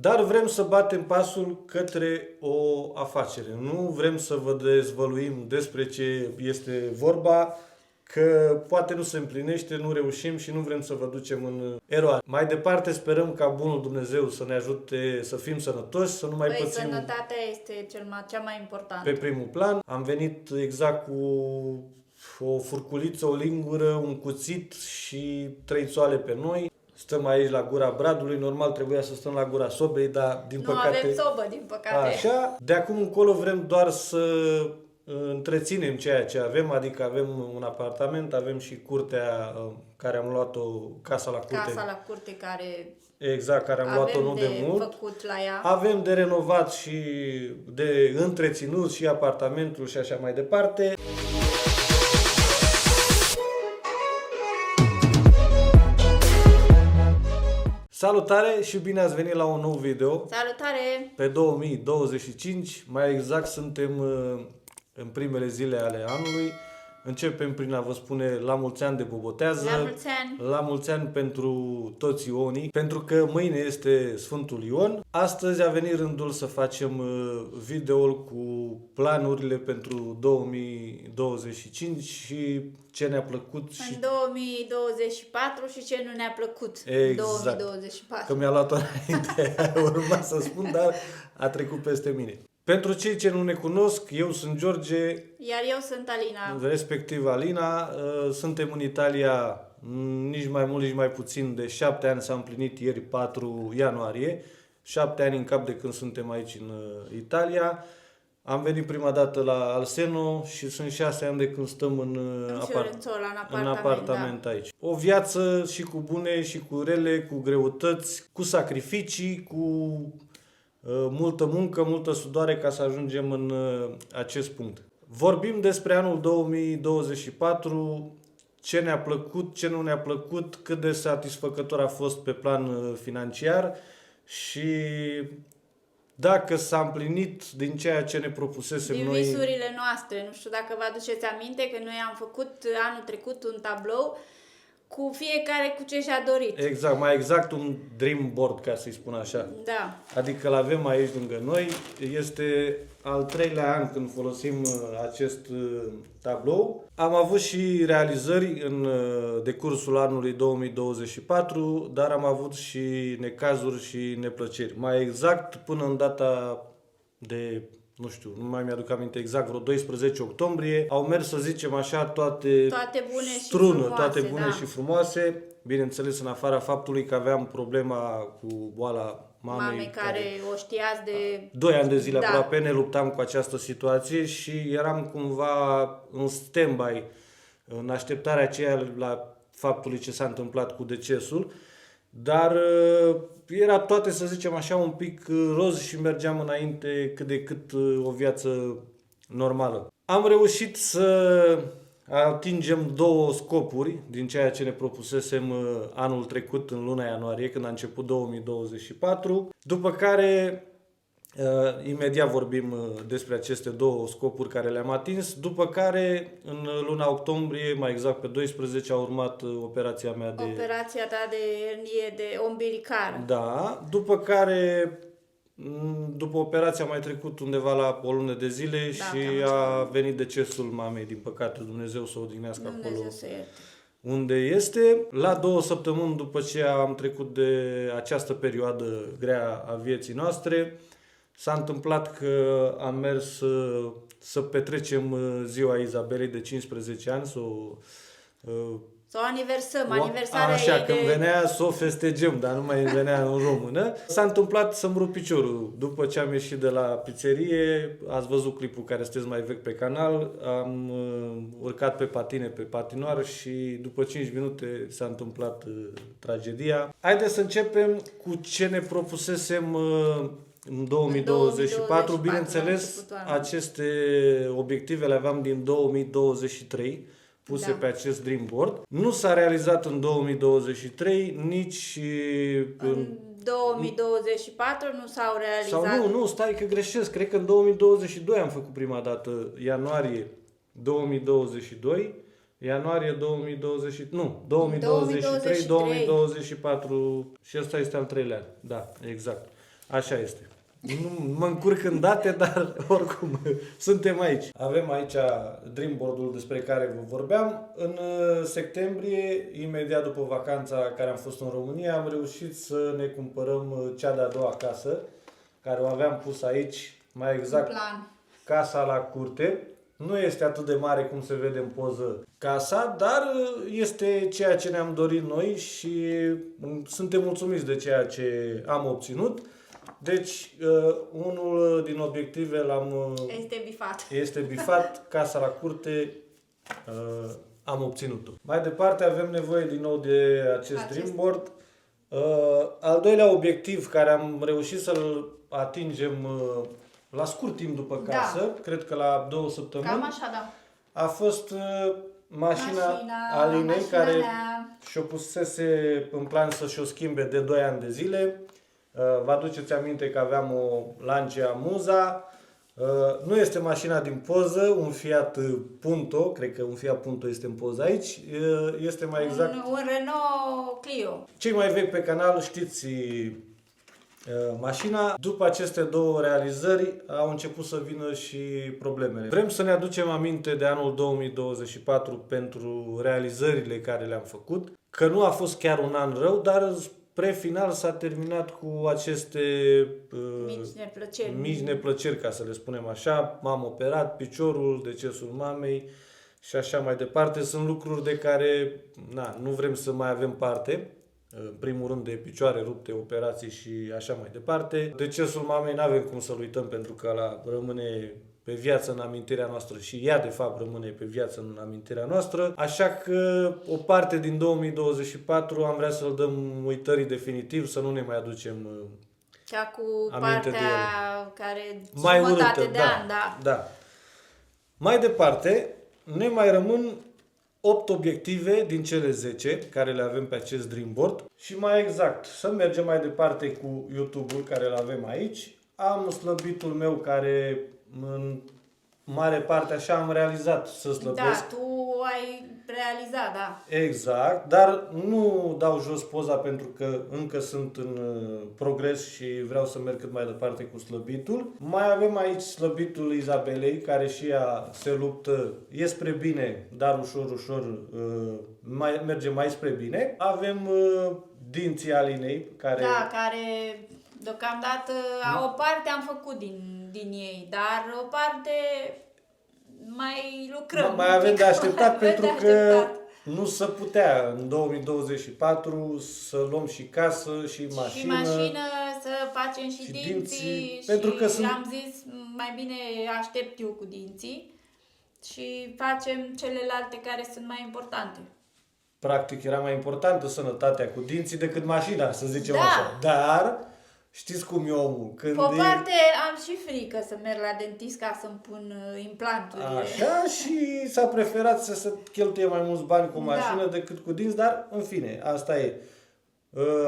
Dar vrem să batem pasul către o afacere. Nu vrem să vă dezvăluim despre ce este vorba, că poate nu se împlinește, nu reușim și nu vrem să vă ducem în eroare. Mai departe sperăm ca bunul Dumnezeu să ne ajute să fim sănătoși, să nu mai pățim. Sănătatea este cea mai importantă. Pe primul plan. Am venit exact cu o furculiță, o lingură, un cuțit și 3 țoale pe noi. Stăm aici la gura bradului, normal trebuia să stăm la gura sobei, dar din păcate... Nu avem sobă, din păcate. Așa, de acum încolo vrem doar să întreținem ceea ce avem, adică avem un apartament, avem și curtea care am luat-o, casa la curte. Casa la curte care... Exact, care am luat-o nu de mult. Făcut la ea. Avem de renovat și de întreținut și apartamentul și așa mai departe. Salutare și bine ați venit la un nou video. Salutare! Pe 2025, mai exact suntem în primele zile ale anului. Începem prin a vă spune la mulți ani de bobotează. La mulți ani! La mulți ani pentru toți ionii, pentru că mâine este Sfântul Ion. Astăzi a venit rândul să facem videoul cu planurile pentru 2025 și ce ne-a plăcut și... În 2024 și ce nu ne-a plăcut în 2024. Că mi-a luat-o înainte, urma să spun, dar a trecut peste mine. Pentru cei ce nu ne cunosc, eu sunt George. Iar eu sunt Alina. Respectiv Alina. Suntem în Italia nici mai mult, nici mai puțin de 7 ani, s-a împlinit ieri 4 ianuarie. 7 ani în cap de când suntem aici în Italia. Am venit prima dată la Alseno și sunt 6 ani de când stăm în apartament aici. O viață și cu bune și cu rele, cu greutăți, cu sacrificii, cu multă muncă, multă sudoare ca să ajungem în acest punct. Vorbim despre anul 2024, ce ne-a plăcut, ce nu ne-a plăcut, cât de satisfăcător a fost pe plan financiar și dacă s-a împlinit din ceea ce ne propusesem din noi. Visurile noastre. Nu știu dacă vă aduceți aminte că noi am făcut anul trecut un tablou cu fiecare cu ce și-a dorit. Exact, mai exact un dream board, ca să-i spun așa. Da. Adică l-avem aici lângă noi. Este al 3-lea an când folosim acest tablou. Am avut și realizări în decursul anului 2024, dar am avut și necazuri și neplăceri. Mai exact, până în data de... nu știu, nu mai mi-aduc aminte exact, vreo 12 octombrie, au mers, să zicem așa, toate bune strună, și frumoase, toate bune da. și frumoase. Bineînțeles, în afara faptului că aveam problema cu boala mamei care o știați de 2 ani de zile aproape, ne luptam cu această situație și eram cumva în stand-by, în așteptarea aceea la faptului ce s-a întâmplat cu decesul. Dar era toate, să zicem așa, un pic roz și mergeam înainte cât de cât o viață normală. Am reușit să atingem 2 scopuri din ceea ce ne propusesem anul trecut, în luna ianuarie, când a început 2024, după care imediat vorbim despre aceste 2 scopuri care le-am atins, după care în luna octombrie, mai exact pe 12, a urmat operația mea de... Operația ta de hernie de ombilicară. Da, după care, după operație a mai trecut undeva la o lună de zile și a venit decesul mamei, din păcate, Dumnezeu să o odihnească acolo unde este. La 2 săptămâni după ce am trecut de această perioadă grea a vieții noastre, s-a întâmplat că am mers să petrecem ziua Izabelei de 15 ani, să o aniversăm, aniversarea așa, ei când venea să o festegem, dar nu mai venea în română. S-a întâmplat să-mi rup piciorul. După ce am ieșit de la pizzerie, ați văzut clipul care sunteți mai vechi pe canal, am urcat pe patine, pe patinoar și după 5 minute s-a întâmplat tragedia. Haideți să începem cu ce ne propusesem în 2024. Bineînțeles, aceste obiective le aveam din 2023. Puse pe acest Dream Board. Nu s-a realizat în 2023, nici în 2024 nu s-au realizat. Sau nu, stai că greșesc. Cred că în 2022 am făcut prima dată, ianuarie 2022, ianuarie 2020, nu, 2023, 2024 și ăsta este al 3-lea an. Da, exact. Așa este. Nu mă încurc în date, dar oricum suntem aici. Avem aici Dreamboard-ul despre care vă vorbeam. În septembrie, imediat după vacanța care am fost în România, am reușit să ne cumpărăm cea de-a doua casă, care o aveam pus aici, mai exact Plan. casa la curte. Nu este atât de mare cum se vede în poză casa, dar este ceea ce ne-am dorit noi și suntem mulțumiți de ceea ce am obținut. Deci, unul din obiective este bifat, casa la curte, am obținut-o. Mai departe avem nevoie din nou de acest Dreamboard. Al doilea obiectiv care am reușit să-l atingem la scurt timp după casă, cred că la 2 săptămâni, Cam așa, da. a fost mașina Alinei, care și-o pusese în plan să și-o schimbe de 2 ani de zile. Vă aduceți aminte că aveam o Lancia Musa. Nu este mașina din poză, un Fiat Punto, cred că un Fiat Punto este în poză aici. Este mai exact Un Renault Clio. Cei mai vechi pe canal știți mașina. După aceste două realizări au început să vină și problemele. Vrem să ne aducem aminte de anul 2024 pentru realizările care le-am făcut, că nu a fost chiar un an rău, dar spre final s-a terminat cu aceste mici neplăceri, ca să le spunem așa. M-am operat piciorul, decesul mamei și așa mai departe. Sunt lucruri de care nu vrem să mai avem parte. În primul rând de picioare rupte, operații și așa mai departe. Decesul mamei n-avem cum să-l uităm, pentru că ăla rămâne pe viață în amintirea noastră și ea de fapt rămâne pe viață în amintirea noastră. Așa că o parte din 2024 am vrea să-l dăm uitării definitiv, să nu ne mai aducem cea cu partea care mai jumătate urâtă, de an, da. Mai departe, ne mai rămân 8 obiective din cele 10 care le avem pe acest Dreamboard și mai exact, să mergem mai departe cu YouTube-ul care îl avem aici. Am slăbitul meu care în mare parte așa am realizat să slăbesc. Da, tu ai realizat, da. Exact, dar nu dau jos poza pentru că încă sunt în progres și vreau să merg cât mai departe cu slăbitul. Mai avem aici slăbitul Izabelei, care și ea se luptă, e spre bine, dar ușor, ușor merge mai spre bine. Avem dinții Alinei, care... Da, care deocamdată o parte am făcut din ei, dar o parte mai lucrăm. Mai avem de așteptat pentru că nu se putea în 2024 să luăm și casă și mașină. Și mașină, să facem și dinții pentru că am zis mai bine aștept eu cu dinții și facem celelalte care sunt mai importante. Practic era mai importantă sănătatea cu dinții decât mașina, să zicem așa. Dar știți cum e omul. Pe o parte am și frică să merg la dentist ca să-mi pun implanturile. Așa, și s-a preferat să se cheltuie mai mulți bani cu mașină decât cu dinți, dar în fine, asta e.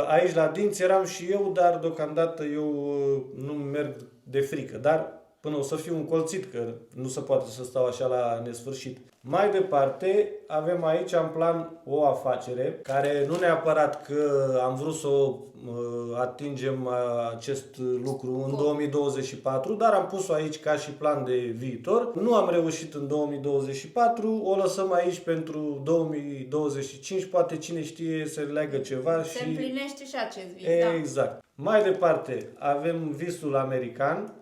Aici la dinți eram și eu, dar deocamdată eu nu merg de frică. Dar până o să fiu încolțit, că nu se poate să stau așa la nesfârșit. Mai departe, avem aici în plan o afacere, care nu neapărat că am vrut să o atingem acest lucru în 2024, dar am pus-o aici ca și plan de viitor. Nu am reușit în 2024, o lăsăm aici pentru 2025, poate cine știe se leagă ceva se împlinește și acest vis. Exact. Mai departe, avem visul american.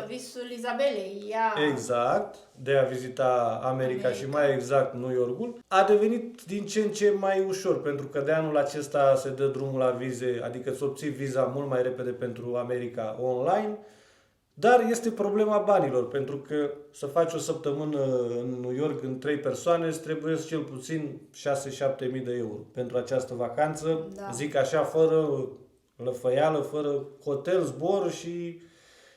Visul Izabelei. Exact, de a vizita America și mai exact New Yorkul. A devenit din ce în ce mai ușor, pentru că de anul acesta se dă drumul la vize, adică să obții viza mult mai repede pentru America online. Dar este problema banilor, pentru că să faci o săptămână în New York în 3 persoane îți trebuie cel puțin 6-7 mii de euro pentru această vacanță. Zic așa, fără lăfăială, fără hotel, zbor și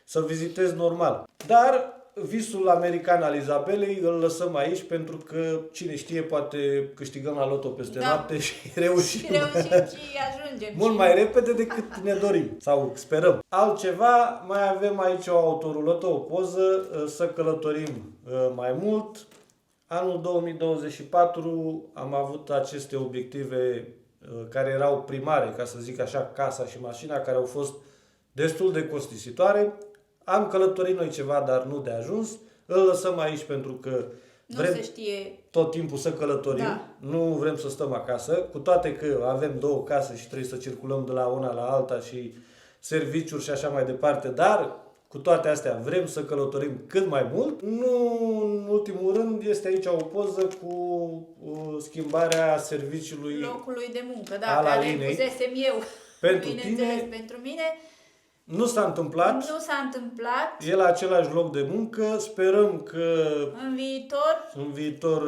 să vizitezi normal. Dar visul american al Izabelei îl lăsăm aici pentru că, cine știe, poate câștigăm la loto peste noapte și reușim. Și ajungem. Mult mai repede decât ne dorim sau sperăm. Altceva, mai avem aici o autorulătă, o poză, să călătorim mai mult. Anul 2024 am avut aceste obiective care erau primare, ca să zic așa, casa și mașina, care au fost destul de costisitoare. Am călătorit noi ceva, dar nu de ajuns. Îl lăsăm aici pentru că Nu vrem se știe. tot timpul să călătorim. Da. Nu vrem să stăm acasă, cu toate că avem 2 case și trebuie să circulăm de la una la alta și serviciuri și așa mai departe, dar cu toate astea vrem să călătorim cât mai mult. Nu în ultimul rând este aici o poză cu schimbarea serviciului Locului de muncă, da, al care Alinei. pusesem eu. Pentru Bineînțeles, tine. pentru mine Nu s-a întâmplat, nu s-a întâmplat. e la același loc de muncă, sperăm că În viitor, în viitor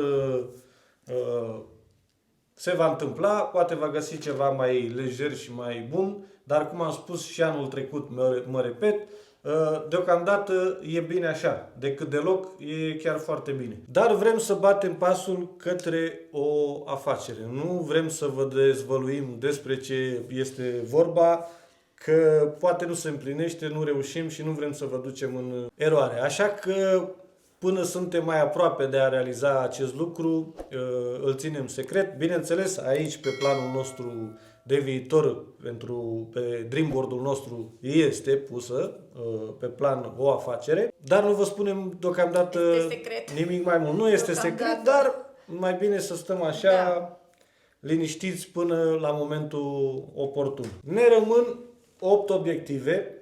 se va întâmpla, poate va găsi ceva mai lejer și mai bun, dar cum am spus și anul trecut, mă repet, deocamdată e bine așa, decât deloc e chiar foarte bine. Dar vrem să batem pasul către o afacere, nu vrem să vă dezvăluim despre ce este vorba, că poate nu se împlinește, nu reușim și nu vrem să vă ducem în eroare. Așa că până suntem mai aproape de a realiza acest lucru, îl ținem secret. Bineînțeles, aici pe planul nostru de viitor, pe dreamboard-ul nostru este pusă pe plan o afacere, dar nu vă spunem deocamdată Este secret. nimic mai mult. Nu este Deocamdată. secret, dar mai bine să stăm așa Da. liniștiți până la momentul oportun. Ne rămân 8 obiective.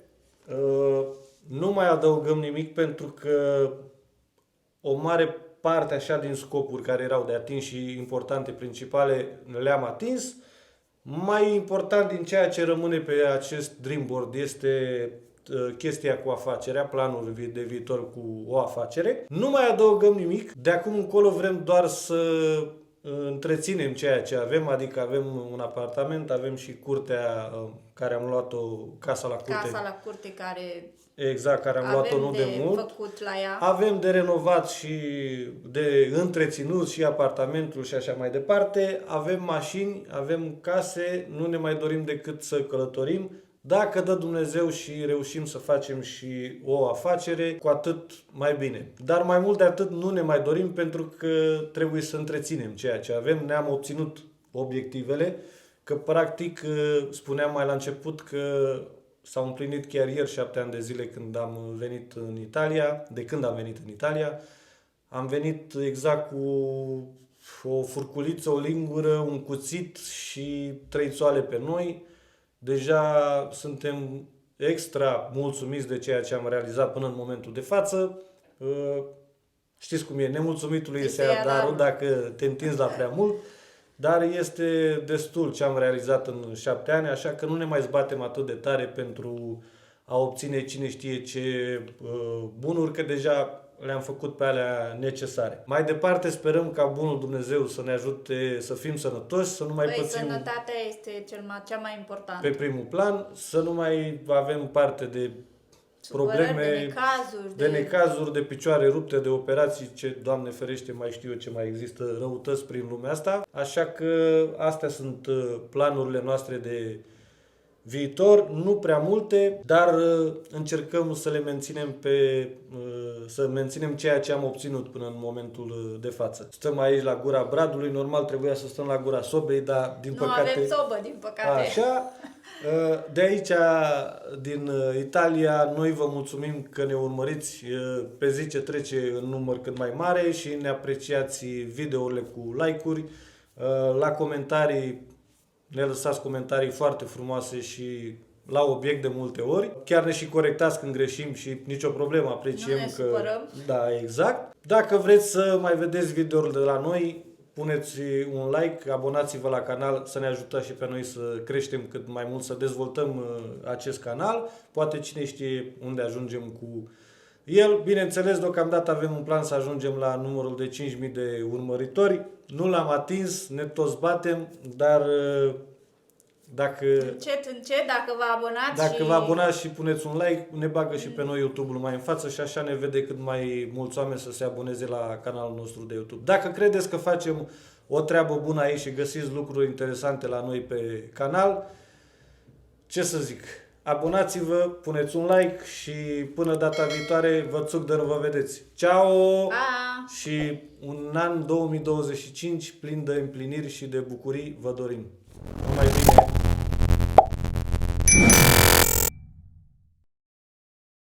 Nu mai adăugăm nimic pentru că o mare parte așa din scopuri care erau de atins și importante principale le-am atins. Mai important din ceea ce rămâne pe acest dreamboard este chestia cu afacerea, planul de viitor cu o afacere. Nu mai adăugăm nimic. De acum încolo vrem doar să întreținem ceea ce avem, adică avem un apartament, avem și curtea care am luat-o, casa la curte. casa la curte care Exact, care am luat-o nu de mult. făcut la ea. Avem de renovat și de întreținut și apartamentul și așa mai departe. Avem mașini, avem case, nu ne mai dorim decât să călătorim. Dacă dă Dumnezeu și reușim să facem și o afacere, cu atât mai bine. Dar mai mult de atât nu ne mai dorim pentru că trebuie să întreținem ceea ce avem. Ne-am obținut obiectivele, că practic spuneam mai la început că s-au împlinit chiar ieri 7 ani de zile când am venit în Italia, de când am venit în Italia. Am venit exact cu o furculiță, o lingură, un cuțit și 3 țoale pe noi. Deja suntem extra mulțumiți de ceea ce am realizat până în momentul de față. Știți cum e, nemulțumitului este darul dacă te întinzi la prea mult. Dar este destul ce am realizat în 7 ani, așa că nu ne mai zbatem atât de tare pentru a obține cine știe ce bunuri, că deja le-am făcut pe alea necesare. Mai departe sperăm ca bunul Dumnezeu să ne ajute să fim sănătoși, să nu mai pățim Sănătatea este cea mai importantă. pe primul plan, să nu mai avem parte de probleme, de necazuri, de picioare rupte, de operații, ce, Doamne ferește, mai știu eu ce mai există, răutăți prin lumea asta. Așa că astea sunt planurile noastre de viitor, nu prea multe, dar încercăm să le menținem să menținem ceea ce am obținut până în momentul de față. Stăm aici la gura bradului, normal trebuia să stăm la gura sobei, dar din păcate... Nu avem sobă, din păcate. Așa. De aici, din Italia, noi vă mulțumim că ne urmăriți pe zi ce trece în număr cât mai mare și ne apreciați videourile cu like-uri. La comentarii ne lăsați comentarii foarte frumoase și la obiect de multe ori. Chiar ne și corectați când greșim și nicio problemă, apreciem nu ne că... supărăm. Da, exact. Dacă vreți să mai vedeți videourile de la noi, puneți un like, abonați-vă la canal să ne ajutați și pe noi să creștem cât mai mult, să dezvoltăm acest canal. Poate cine știe unde ajungem cu el. Bineînțeles, deocamdată avem un plan să ajungem la numărul de 5.000 de urmăritori. Nu l-am atins, ne toți batem, dar dacă... Încet, dacă vă abonați Dacă vă abonați și puneți un like, ne bagă și pe noi YouTube-ul mai în față și așa ne vede cât mai mulți oameni să se aboneze la canalul nostru de YouTube. Dacă credeți că facem o treabă bună aici și găsiți lucruri interesante la noi pe canal, ce să zic, abonați-vă, puneți un like și până data viitoare vă țuc de nu vă vedeți. Ciao! Pa! Și un an 2025 plin de împliniri și de bucurii vă dorim.